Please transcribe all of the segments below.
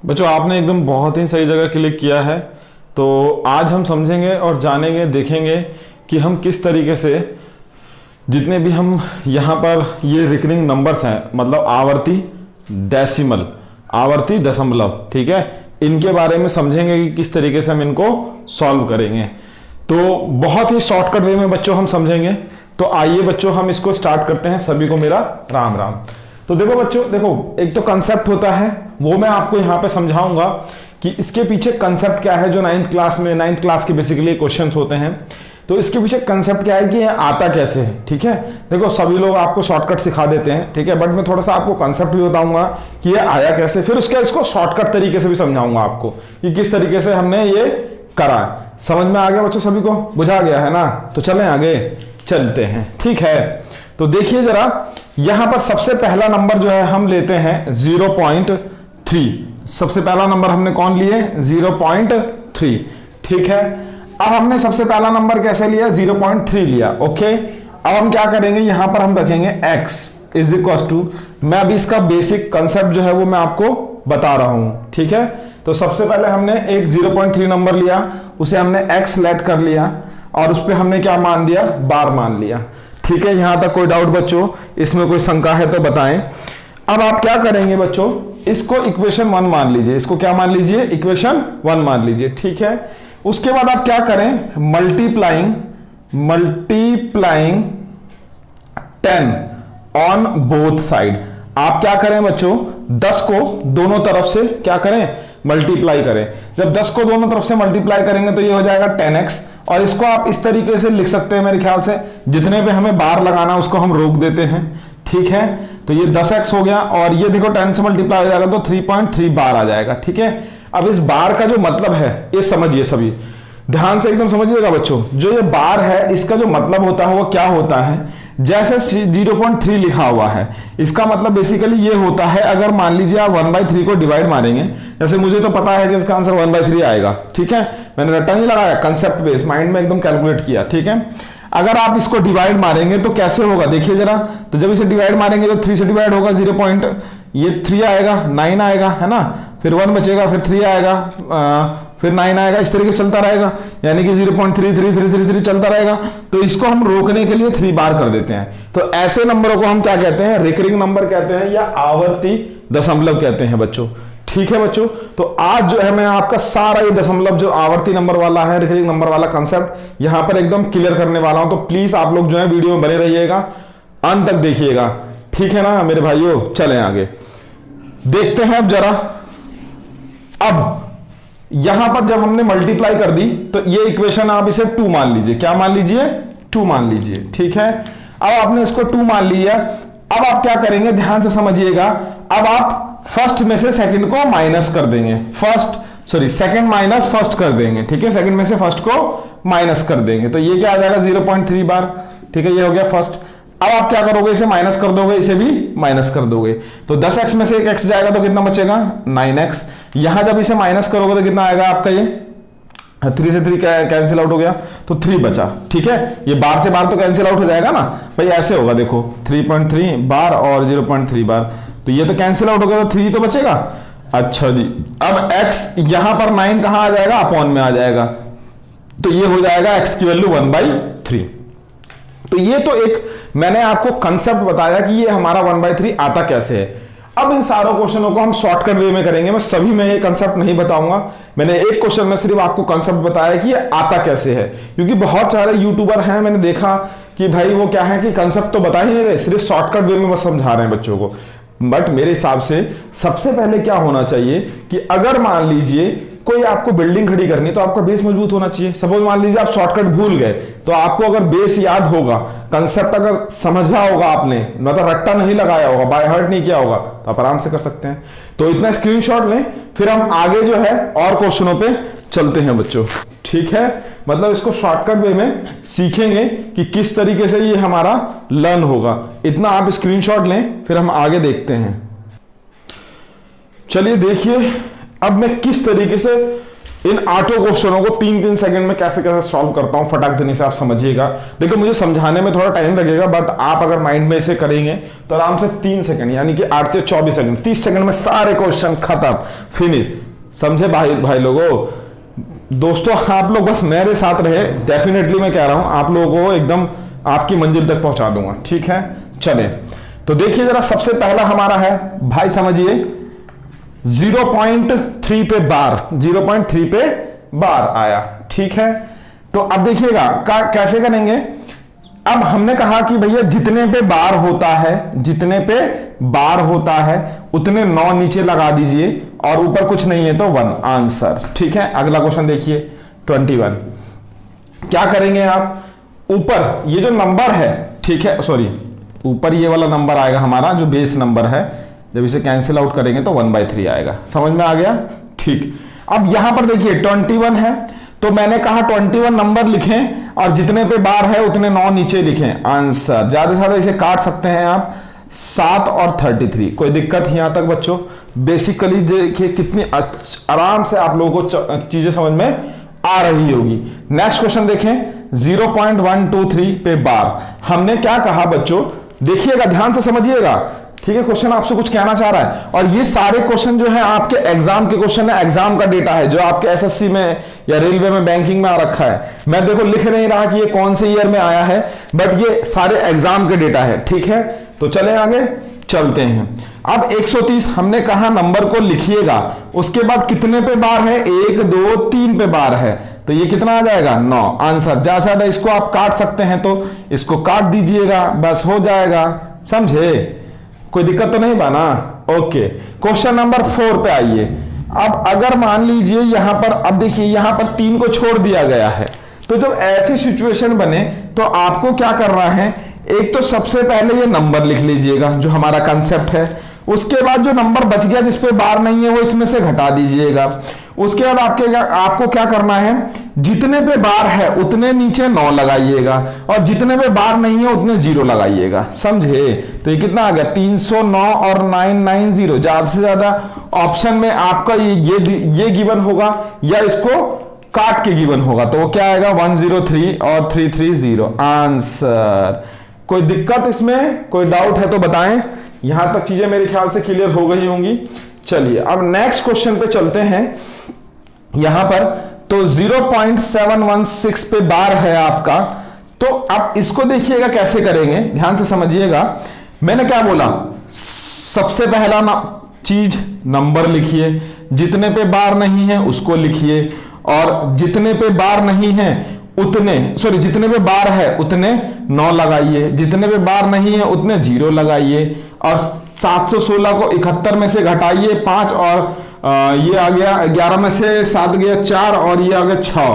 बच्चों आपने एकदम बहुत ही सही जगह क्लिक किया है। तो आज हम समझेंगे और जानेंगे, देखेंगे कि हम किस तरीके से जितने भी हम यहाँ पर ये रिकरिंग नंबर्स हैं, मतलब आवर्ती डेसिमल, आवर्ती दशमलव, ठीक है, इनके बारे में समझेंगे कि किस तरीके से हम इनको सॉल्व करेंगे। तो बहुत ही शॉर्टकट वे में बच्चों हम समझेंगे। तो आइए बच्चों हम इसको स्टार्ट करते हैं। सभी को मेरा राम राम। तो देखो बच्चों, देखो एक तो कंसेप्ट होता है, वो मैं आपको यहाँ पे समझाऊंगा कि इसके पीछे कंसेप्ट क्या है, जो नाइन्थ क्लास के बेसिकली क्वेश्चंस होते हैं। तो इसके पीछे कंसेप्ट क्या है कि ये आता कैसे है, ठीक है। देखो सभी लोग आपको शॉर्टकट सिखा देते हैं, ठीक है, बट मैं थोड़ा सा आपको कंसेप्ट भी बताऊंगा कि ये आया कैसे, फिर उसके इसको शॉर्टकट तरीके से भी समझाऊंगा आपको कि किस तरीके से हमने ये करा। समझ में आ गया बच्चों, सभी को बुझा गया है ना। तो चलें आगे चलते हैं, ठीक है। तो देखिए जरा, यहां पर सबसे पहला नंबर जो है हम लेते हैं 0.3। सबसे पहला नंबर हमने कौन लिए? 0.3, ठीक है। अब हमने सबसे पहला नंबर कैसे लिया? 0.3 लिया, ओके। अब हम क्या करेंगे, यहां पर हम रखेंगे x इज इक्वल टू, मैं अभी इसका बेसिक कंसेप्ट जो है वो मैं आपको बता रहा हूं, ठीक है। तो सबसे पहले हमने एक 0.3 नंबर लिया, उसे हमने x लेट कर लिया और उस पर हमने क्या मान दिया? बार मान लिया, ठीक है। यहां तक कोई डाउट बच्चों, इसमें कोई शंका है तो बताएं। अब आप क्या करेंगे बच्चों, इसको इक्वेशन 1 मान लीजिए, इसको क्या मान लीजिए? इक्वेशन 1 मान लीजिए, ठीक है। उसके बाद आप क्या करें? Multiplying 10 on both side. आप क्या करें बच्चों, 10 को दोनों तरफ से क्या करें? मल्टीप्लाई करें। जब 10 को दोनों तरफ से मल्टीप्लाई करेंगे तो ये हो जाएगा 10x। और इसको आप इस तरीके से लिख सकते हैं मेरे ख्याल से, जितने पे हमें बार लगाना उसको हम रोक देते हैं, ठीक है। तो ये 10x हो गया और ये देखो 10 से मल्टीप्लाई हो जाएगा तो 3.3 बार आ जाएगा, ठीक है। अब इस बार का जो मतलब है ये समझिए, सभी ध्यान से एकदम समझिएगा बच्चों। जो ये बार है इसका जो मतलब होता है वो क्या होता है? जैसे 0.3 लिखा हुआ है, इसका मतलब बेसिकली ये होता है, अगर मान लीजिए आप 1/3 को डिवाइड मारेंगे, जैसे मुझे तो पता है कि इसका आंसर 1/3 आएगा, ठीक है, मैंने रट्टा नहीं लगाया, कंसेप्ट बेस माइंड में एकदम कैलकुलेट किया, ठीक है। अगर आप इसको डिवाइड मारेंगे तो कैसे होगा देखिए जरा। तो जब इसे डिवाइड मारेंगे तो 3 से डिवाइड होगा, 3 आएगा, 9 आएगा, है ना, फिर 1 बचेगा, फिर 3 आएगा, फिर 9 आएगा, इस तरीके से चलता रहेगा, यानी कि 0.3333 चलता रहेगा। तो इसको हम रोकने के लिए 3 बार कर देते हैं। तो ऐसे नंबरों को हम क्या कहते हैं? रिकरिंग नंबर कहते हैं या आवर्ती दशमलव कहते हैं बच्चों, ठीक है बच्चों। तो आज जो है मैं आपका सारा ये दशमलव जो आवर्ती नंबर वाला है, रिकरिंग नंबर वाला कंसेप्ट यहां पर एकदम क्लियर करने वाला हूं। तो प्लीज आप लोग जो है वीडियो में बने रहिएगा, अंत तक देखिएगा, ठीक है ना मेरे भाइयों। चलें आगे देखते हैं अब जरा। अब यहां पर जब हमने मल्टीप्लाई कर दी तो ये इक्वेशन आप इसे 2 मान लीजिए। क्या मान लीजिए? 2 मान लीजिए, ठीक है। अब आपने इसको 2 मान लिया। अब आप क्या करेंगे, ध्यान से समझिएगा। अब आप फर्स्ट में से सेकंड को माइनस कर देंगे, सेकंड माइनस फर्स्ट कर देंगे, ठीक है। सेकंड में से फर्स्ट को माइनस कर देंगे तो ये क्या आ जाएगा? 0.3 बार, ठीक है, ये हो गया फर्स्ट। अब आप क्या करोगे? इसे माइनस कर दोगे, इसे भी माइनस कर दोगे। तो 10x में से एक x जाएगा तो कितना बचेगा? 9x। यहां जब इसे माइनस करोगे तो कितना आएगा आपका? ये 3 से 3 कैंसिल आउट हो गया तो 3 बचा, ठीक है। ये बार से बार तो कैंसिल आउट हो जाएगा ना भाई, ऐसे होगा देखो, 3.3 बार और 0.3 बार, तो ये तो कैंसिल आउट हो गया तो 3 तो बचेगा। अच्छा जी, अब x यहां पर 9 कहां आ जाएगा? अपॉन में आ जाएगा, तो ये हो जाएगा x की वैल्यू 1/3। तो ये तो एक मैंने आपको कंसेप्ट बताया कि ये हमारा 1/3 आता कैसे है। अब इन सारों क्वेश्चनों को हम शॉर्टकट वे में करेंगे। मैं सभी में ये कंसेप्ट नहीं बताऊंगा, मैंने एक क्वेश्चन में सिर्फ आपको कंसेप्ट बताया कि ये आता कैसे है। क्योंकि बहुत सारे यूट्यूबर हैं, मैंने देखा कि भाई वो क्या है कि कंसेप्ट तो बता ही नहीं रहे, सिर्फ शॉर्टकट वे में बस समझा रहे हैं बच्चों को। बट मेरे हिसाब से सबसे पहले क्या होना चाहिए कि अगर मान लीजिए कोई आपको बिल्डिंग खड़ी करनी तो आपका बेस मजबूत होना चाहिए। सपोज मान लीजिए आप शॉर्टकट भूल गए, तो आपको अगर बेस याद होगा, कंसेप्ट अगर समझा होगा आपने, मतलब रट्टा नहीं लगाया होगा, बाय हार्ट नहीं किया होगा, तो आप आराम से कर सकते हैं। तो इतना स्क्रीनशॉट लें, फिर हम आगे जो है और क्वेश्चनों पे चलते हैं बच्चों, ठीक है। मतलब इसको शॉर्टकट वे में सीखेंगे कि किस तरीके से ये हमारा लर्न होगा। इतना आप स्क्रीनशॉट लें, फिर हम आगे देखते हैं। चलिए देखिए, अब मैं किस तरीके से इन 8 क्वेश्चनों को 3-3 सेकंड में कैसे कैसे सॉल्व करता हूं फटाक देने से आप समझिएगा। देखो मुझे समझाने में थोड़ा टाइम लगेगा, बट आप अगर माइंड में इसे करेंगे तो आराम से 3 सेकंड यानी कि 8 से 24 सेकंड 30 सेकंड में सारे क्वेश्चन खत्म, फिनिश। समझे भाई लोगों? दोस्तों आप लोग बस मेरे साथ रहे, डेफिनेटली मैं कह रहा हूं आप लोगों को एकदम आपकी मंजिल तक पहुंचा दूंगा, ठीक है। चले तो देखिए जरा, सबसे पहला हमारा है भाई, समझिए 0.3 पे बार, 0.3 पे बार आया, ठीक है। तो अब देखिएगा कैसे करेंगे। अब हमने कहा कि भैया जितने पे बार होता है, जितने पे बार होता है उतने 9 नीचे लगा दीजिए, और ऊपर कुछ नहीं है तो 1 आंसर, ठीक है। अगला क्वेश्चन देखिए 21। क्या करेंगे आप, ऊपर ये जो नंबर है, ठीक है, सॉरी ऊपर ये वाला नंबर आएगा हमारा जो बेस नंबर है, जब इसे कैंसिल आउट करेंगे तो 1/3 आएगा। समझ में आ गया? ठीक। अब यहां पर देखिए 21 है, तो मैंने कहा 21 नंबर लिखें और जितने पे बार है उतने 9 नीचे लिखें, आंसर। ज्यादा से ज्यादा इसे काट सकते हैं आप 7 और 33, कोई दिक्कत यहां तक बच्चों? बेसिकली देखिए कितनी आराम से आप लोगों को चीजें समझ में आ रही होगी। नेक्स्ट क्वेश्चन देखें 0.123 पे बार। हमने क्या कहा बच्चों, देखिएगा ध्यान से समझिएगा, ठीक है। क्वेश्चन आपसे कुछ कहना चाह रहा है, और ये सारे क्वेश्चन जो है आपके एग्जाम के क्वेश्चन है, एग्जाम का डेटा है जो आपके एसएससी में या रेलवे में बैंकिंग में आ रखा है। मैं देखो लिख नहीं रहा कि ये कौन से ईयर में आया है, बट ये सारे एग्जाम के डेटा है, ठीक है। तो चले आगे चलते हैं। अब 130 हमने कहा नंबर को लिखिएगा, उसके बाद कितने पे बार है, 1 2 3 पे बार है, तो ये कितना आ जाएगा 9 आंसर। ज्यादा से ज्यादा इसको आप काट सकते हैं तो इसको काट दीजिएगा, बस हो जाएगा। समझे? कोई दिक्कत तो नहीं बना? ओके। क्वेश्चन नंबर 4 पे आइए। अब अगर मान लीजिए यहां पर, अब देखिए यहां पर 3 को छोड़ दिया गया है, तो जब ऐसी सिचुएशन बने तो आपको क्या करना है, एक तो सबसे पहले ये नंबर लिख लीजिएगा जो हमारा कंसेप्ट है, उसके बाद जो नंबर बच गया जिस पे बार नहीं है वो इसमें से घटा दीजिएगा। उसके बाद आपको क्या करना है, जितने पे बार है उतने नीचे 9 लगाइएगा, और जितने पे बार नहीं है उतने 0 लगाइएगा। समझे? तो ये कितना आ गया 309 और 990। ज्यादा से ज्यादा ऑप्शन में आपका ये गिवन होगा या इसको काट के गिवन होगा, तो वो क्या आएगा 103 और 330 आंसर। कोई दिक्कत इसमें, कोई डाउट है तो बताएं। यहां तक चीजें मेरे ख्याल से क्लियर हो गई होंगी। चलिए अब नेक्स्ट क्वेश्चन पे चलते हैं। यहां पर तो 0.716 पे बार है आपका, तो अब इसको देखिएगा कैसे करेंगे, ध्यान से समझिएगा। मैंने क्या बोला, सबसे पहला चीज नंबर लिखिए, जितने पे बार नहीं है उसको लिखिए, और जितने पे बार नहीं है उतने, सॉरी जितने पे बार है उतने 9 लगाइए, जितने पे बार नहीं है उतने 0 लगाइए, और 716 को 71 में से घटाइए 5, और ये आ गया 11 में से 7 गया 4, और ये आ गया 6,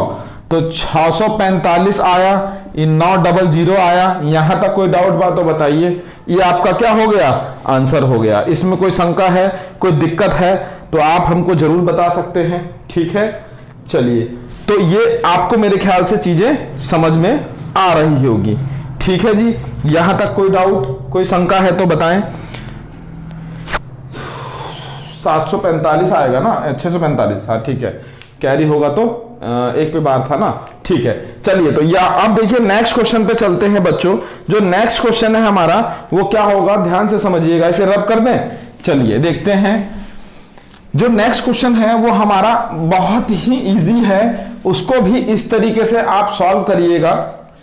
तो 645 आया। ये 900 आया। यहां तक कोई डाउट बात तो बताइए। ये आपका क्या हो गया, आंसर हो गया। इसमें कोई शंका है, कोई दिक्कत है तो आप हमको जरूर बता सकते हैं, ठीक है। चलिए तो ये आपको मेरे ख्याल से चीजें समझ में आ रही होगी, ठीक है जी। यहां तक कोई डाउट, कोई शंका है तो बताएं। 745 आएगा ना, 645, हाँ ठीक है, कैरी होगा तो एक पे बार था ना, ठीक है। चलिए तो या अब देखिए नेक्स्ट क्वेश्चन पे चलते हैं बच्चों। जो नेक्स्ट क्वेश्चन है हमारा वो क्या होगा, ध्यान से समझिएगा, इसे रब कर दें। चलिए देखते हैं। जो नेक्स्ट क्वेश्चन है वो हमारा बहुत ही इजी है, उसको भी इस तरीके से आप सॉल्व करिएगा,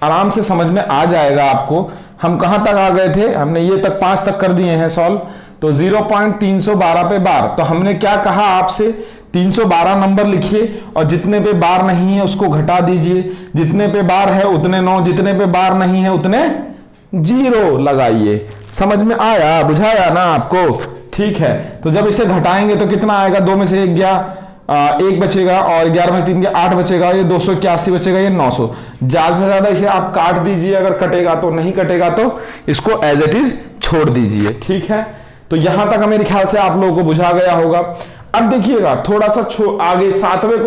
आराम से समझ में आ जाएगा आपको। हम कहां तक आ गए थे, हमने ये तक 5 तक कर दिए हैं सॉल्व। तो 0.312 पे बार, तो हमने क्या कहा आपसे, 312 नंबर लिखिए और जितने पे बार नहीं है उसको घटा दीजिए, जितने पे बार है उतने 9, जितने पे बार नहीं है उतने 0 लगाइए। समझ में आया, बुझाया ना आपको, ठीक है। तो जब इसे घटाएंगे तो कितना आएगा, 2 में से 1 गया, 1 बचेगा, और 11 में से 3 गया, 8 बचेगा, ये 281 बचेगा, ये 900। ज्यादा से ज्यादा इसे आप काट दीजिए, अगर कटेगा तो, नहीं कटेगा तो इसको एज इट इज छोड़ दीजिए, ठीक है। तो यहां तक मेरे ख्याल से आप लोगों को बुझा गया होगा। अब देखिएगा थोड़ा सा आगे 7वें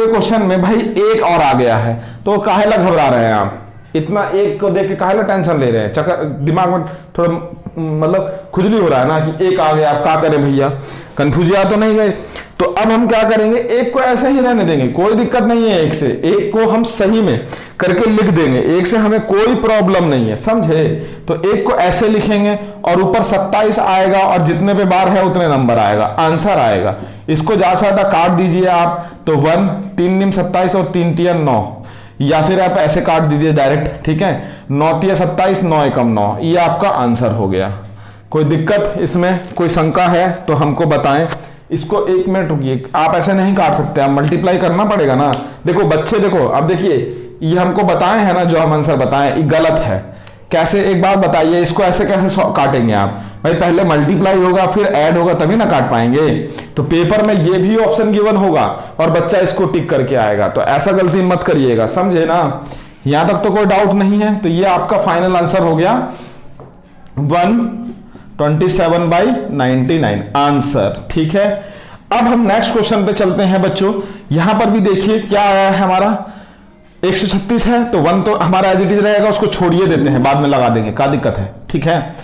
क्वेश्चन में भाई 1 और आ गया है, तो काहेला घबरा रहे हैं आप, इतना 1 को देख के काहेला टेंशन ले रहे हैं, चक्कर दिमाग में थोड़ा मतलब खुजली हो रहा है ना कि 1 आ गया, आप क्या करें भैया, कंफ्यूजिया तो नहीं गए। तो अब हम क्या करेंगे, एक को ऐसे ही रहने देंगे, कोई दिक्कत नहीं है, एक से एक को हम सही में करके लिख देंगे, एक से हमें कोई प्रॉब्लम नहीं है, समझे। तो एक को ऐसे लिखेंगे और ऊपर 27 आएगा और जितने पे बार है उतने नंबर आएगा, आंसर आएगा। इसको ज्यादा से ज्यादा काट दीजिए आप, तो 1 3 निम 27 और 3 तिया 9, या फिर आप ऐसे काट दीजिए डायरेक्ट, ठीक है। 9 तिया 27, 9 एकम 9, ये आपका आंसर हो गया। कोई दिक्कत इसमें, कोई शंका है तो हमको बताएं। इसको 1 मिनट रुकिए, आप ऐसे नहीं काट सकते, आप मल्टीप्लाई करना पड़ेगा ना। देखो बच्चे, देखो अब देखिए, ये हमको बताए हैं ना, जो हम आंसर बताएं ये गलत है। कैसे, एक बात बताइए, इसको ऐसे कैसे काटेंगे आप? भाई पहले मल्टीप्लाई होगा फिर ऐड होगा तभी ना काट पाएंगे। तो पेपर में ये भी ऑप्शन गिवन होगा और बच्चा इसको टिक करके आएगा, तो ऐसा गलती मत करिएगा, समझे ना। यहां तक तो कोई डाउट नहीं है। तो ये आपका फाइनल आंसर हो गया 127/99 आंसर, ठीक है। अब हम नेक्स्ट क्वेश्चन पे चलते हैं बच्चों। यहां पर भी देखिए क्या आया है हमारा, 136 है, तो 1 तो हमारा एज इट इज रहेगा, उसको छोड़िए देते हैं, बाद में लगा देंगे, क्या दिक्कत है, ठीक है।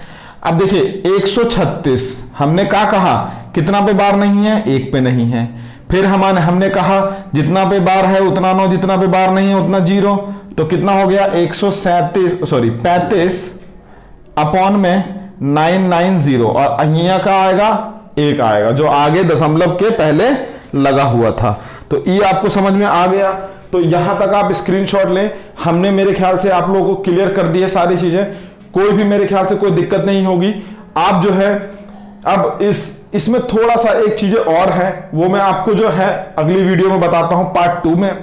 अब देखिए 136 हमने क्या कहा, कितना पे बार नहीं है, 1 पे नहीं है। फिर हमने कहा जितना पे बार है उतना 9, जितना पे बार नहीं है उतना 0, तो कितना हो गया 35 अपॉन में 990, और यहाँ का आएगा 1 आएगा, जो आगे दशमलव के पहले लगा हुआ था। तो ये आपको समझ में आ गया। तो यहां तक आप स्क्रीनशॉट लें, हमने मेरे ख्याल से आप लोगों को क्लियर कर दी है सारी चीजें, कोई भी मेरे ख्याल से कोई दिक्कत नहीं होगी। आप जो है अब इसमें थोड़ा सा एक चीजें और है, वो मैं आपको जो है अगली वीडियो में बताता हूं पार्ट 2 में,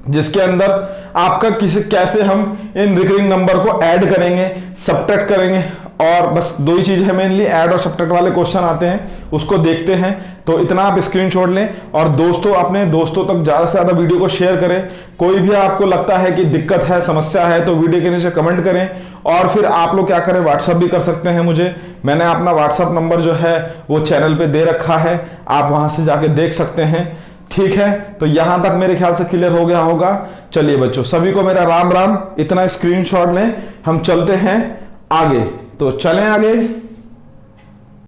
जिसके अंदर आपका कैसे हम इन रिकरिंग नंबर को ऐड करेंगे, सबट्रैक्ट करेंगे, और बस 2 ही चीज है मेनली, ऐड और सबट्रैक्ट वाले क्वेश्चन आते हैं, उसको देखते हैं। तो इतना आप स्क्रीनशॉट लें और दोस्तों, अपने दोस्तों तक ज्यादा से ज्यादा वीडियो को शेयर करें। कोई भी आपको लगता है कि दिक्कत है, समस्या है, तो वीडियो के नीचे कमेंट करें, और फिर आप लोग क्या करें, व्हाट्सअप भी कर सकते हैं मुझे। मैंने अपना व्हाट्सअप नंबर जो है वो चैनल पे दे रखा है, आप वहां से जाके देख सकते हैं, ठीक है। तो यहां तक मेरे ख्याल से क्लियर हो गया होगा। चलिए बच्चों, सभी को मेरा राम राम। इतना स्क्रीनशॉट लें, हम चलते हैं आगे। तो चलें आगे।